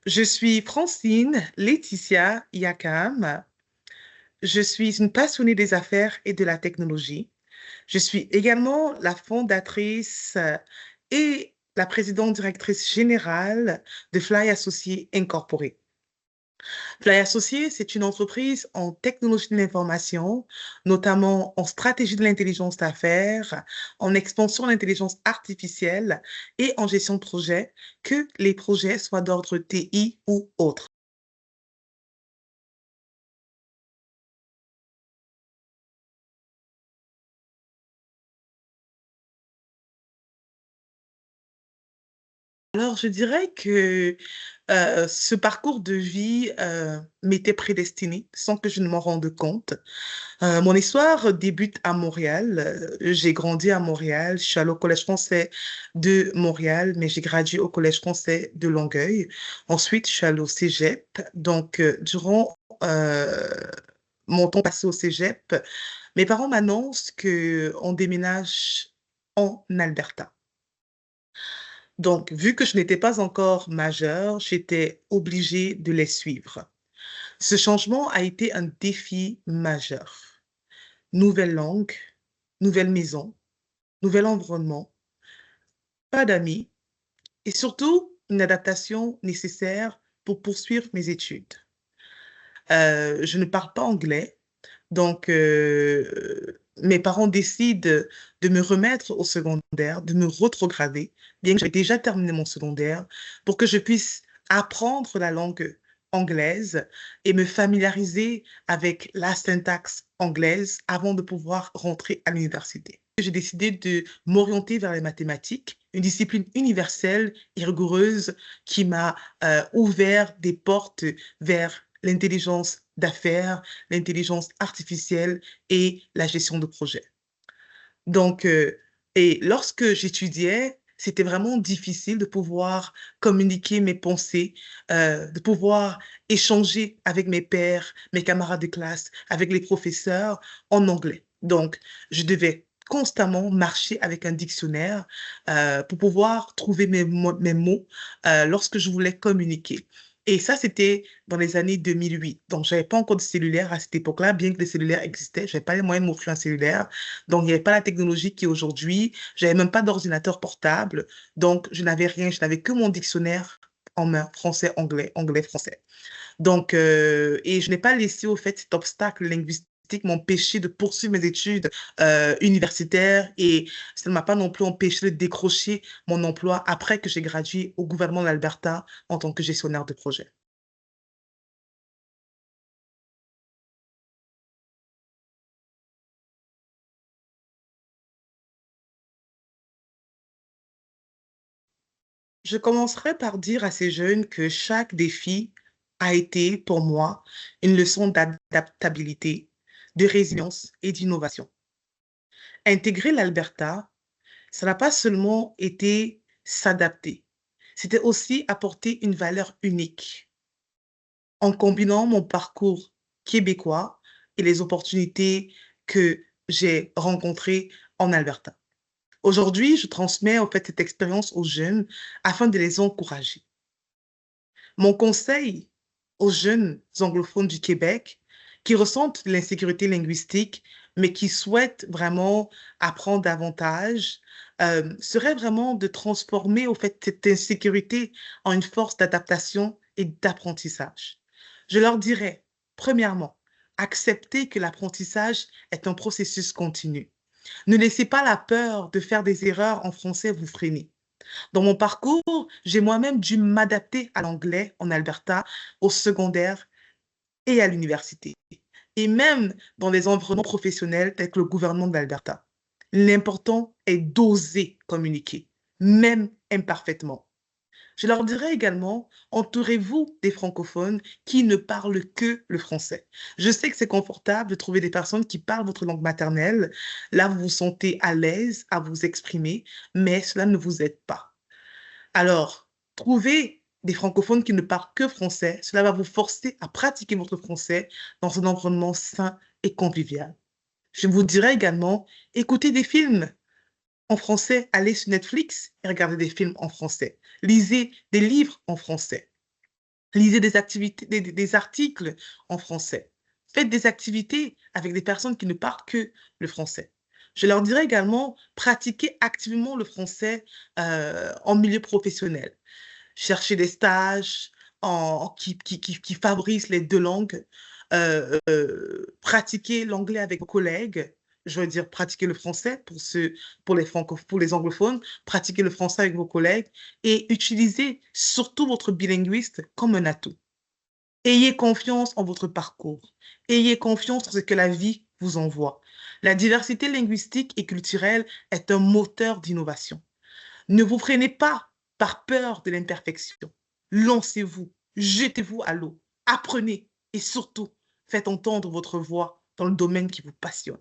Je suis Francine Laetitia Yakam. Je suis une passionnée des affaires et de la technologie. Je suis également la fondatrice et la présidente directrice générale de Fly Associés Incorporé. Fly Associés, c'est une entreprise en technologie de l'information, notamment en stratégie de l'intelligence d'affaires, en expansion de l'intelligence artificielle et en gestion de projet, que les projets soient d'ordre TI ou autres. Alors, je dirais que ce parcours de vie m'était prédestiné sans que je ne m'en rende compte. Mon histoire débute à Montréal. J'ai grandi à Montréal. Je suis allée au Collège français de Montréal, mais j'ai gradué au Collège français de Longueuil. Ensuite, je suis allée au Cégep. Donc, durant mon temps passé au Cégep, mes parents m'annoncent qu'on déménage en Alberta. Donc, vu que je n'étais pas encore majeure, j'étais obligée de les suivre. Ce changement a été un défi majeur. Nouvelle langue, nouvelle maison, nouvel environnement, pas d'amis et surtout une adaptation nécessaire pour poursuivre mes études. Je ne parle pas anglais, donc mes parents décident de me remettre au secondaire, de me retrograder, bien que j'avais déjà terminé mon secondaire, pour que je puisse apprendre la langue anglaise et me familiariser avec la syntaxe anglaise avant de pouvoir rentrer à l'université. J'ai décidé de m'orienter vers les mathématiques, une discipline universelle et rigoureuse qui m'a ouvert des portes vers l'intelligence d'affaires, l'intelligence artificielle et la gestion de projet. Donc, et lorsque j'étudiais, c'était vraiment difficile de pouvoir communiquer mes pensées, de pouvoir échanger avec mes pairs, mes camarades de classe, avec les professeurs en anglais. Donc, je devais constamment marcher avec un dictionnaire pour pouvoir trouver mes mots lorsque je voulais communiquer. Et ça, c'était dans les années 2008. Donc, j'avais pas encore de cellulaire à cette époque-là, bien que les cellulaires existaient. J'avais pas les moyens de m'offrir un cellulaire. Donc, il n'y avait pas la technologie qui est aujourd'hui. J'avais même pas d'ordinateur portable. Donc, je n'avais rien. Je n'avais que mon dictionnaire en main, français, anglais, anglais, français. Donc, et je n'ai pas laissé au fait cet obstacle linguistique m'empêcher de poursuivre mes études universitaires et ça ne m'a pas non plus empêché de décrocher mon emploi après que j'ai gradué au gouvernement de l'Alberta en tant que gestionnaire de projet. Je commencerai par dire à ces jeunes que chaque défi a été pour moi une leçon d'adaptabilité, de résilience et d'innovation. Intégrer l'Alberta, ça n'a pas seulement été s'adapter, c'était aussi apporter une valeur unique en combinant mon parcours québécois et les opportunités que j'ai rencontrées en Alberta. Aujourd'hui, je transmets en fait cette expérience aux jeunes afin de les encourager. Mon conseil aux jeunes anglophones du Québec qui ressentent de l'insécurité linguistique, mais qui souhaitent vraiment apprendre davantage, serait vraiment de transformer au fait cette insécurité en une force d'adaptation et d'apprentissage. Je leur dirais, premièrement, accepter que l'apprentissage est un processus continu. Ne laissez pas la peur de faire des erreurs en français vous freiner. Dans mon parcours, j'ai moi-même dû m'adapter à l'anglais en Alberta, au secondaire et à l'université, et même dans les environnements professionnels tels que le gouvernement de l'Alberta. L'important est d'oser communiquer, même imparfaitement. Je leur dirais également, entourez-vous des francophones qui ne parlent que le français. Je sais que c'est confortable de trouver des personnes qui parlent votre langue maternelle. Là, vous vous sentez à l'aise à vous exprimer, mais cela ne vous aide pas. Alors, trouver des francophones qui ne parlent que français, cela va vous forcer à pratiquer votre français dans un environnement sain et convivial. Je vous dirais également, écoutez des films en français, allez sur Netflix et regardez des films en français. Lisez des livres en français. Lisez des activités, des articles en français. Faites des activités avec des personnes qui ne parlent que le français. Je leur dirais également, pratiquez activement le français en milieu professionnel. Cherchez des stages qui favorisent les deux langues. Pratiquez l'anglais avec vos collègues. Je veux dire, pratiquez le français pour les anglophones. Pratiquez le français avec vos collègues et utilisez surtout votre bilinguiste comme un atout. Ayez confiance en votre parcours. Ayez confiance en ce que la vie vous envoie. La diversité linguistique et culturelle est un moteur d'innovation. Ne vous freinez pas par peur de l'imperfection. Lancez-vous, jetez-vous à l'eau, apprenez et surtout faites entendre votre voix dans le domaine qui vous passionne.